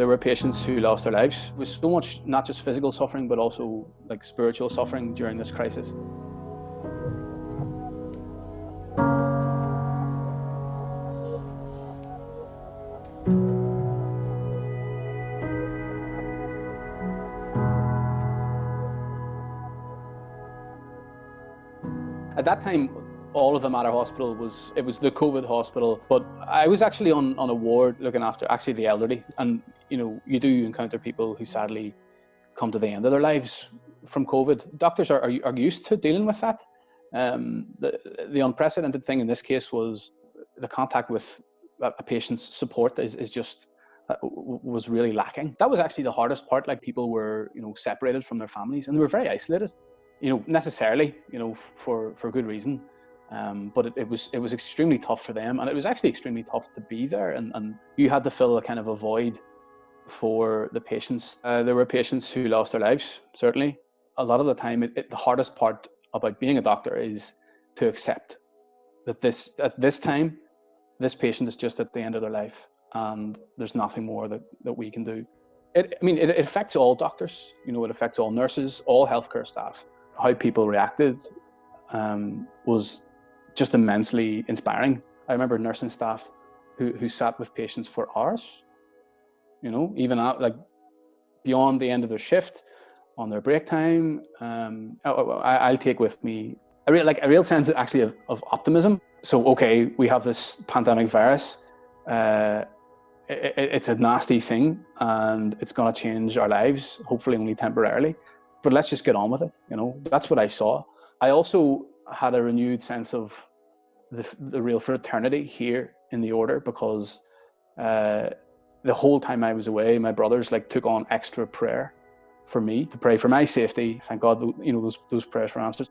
There were patients who lost their lives. It was so much, not just physical suffering, but also like spiritual suffering during this crisis. At that time, all of the Mater Hospital was the COVID hospital, but I was actually on a ward looking after actually the elderly. And, you know, you do encounter people who sadly come to the end of their lives from COVID. Doctors are used to dealing with that. The unprecedented thing in this case was the contact with a patient's support was really lacking. That was actually the hardest part. Like, people were, you know, separated from their families and they were very isolated, you know, necessarily, you know, for good reason. But it was extremely tough for them, and it was actually extremely tough to be there, and you had to fill a kind of a void for the patients. There were patients who lost their lives, certainly. A lot of the time, the hardest part about being a doctor is to accept that at this time, this patient is just at the end of their life, and there's nothing more that we can do. It affects all doctors, you know, it affects all nurses, all healthcare staff. How people reacted was just immensely inspiring. I remember nursing staff who sat with patients for hours, you know, even out, like, beyond the end of their shift, on their break time. I'll take with me a real sense actually of optimism. So, okay, we have this pandemic virus. It's a nasty thing, and it's going to change our lives, hopefully only temporarily. But let's just get on with it, you know. That's what I saw. I also had a renewed sense of the real fraternity here in the order, because the whole time I was away, my brothers took on extra prayer for me, to pray for my safety. Thank God, you know, those prayers were answered.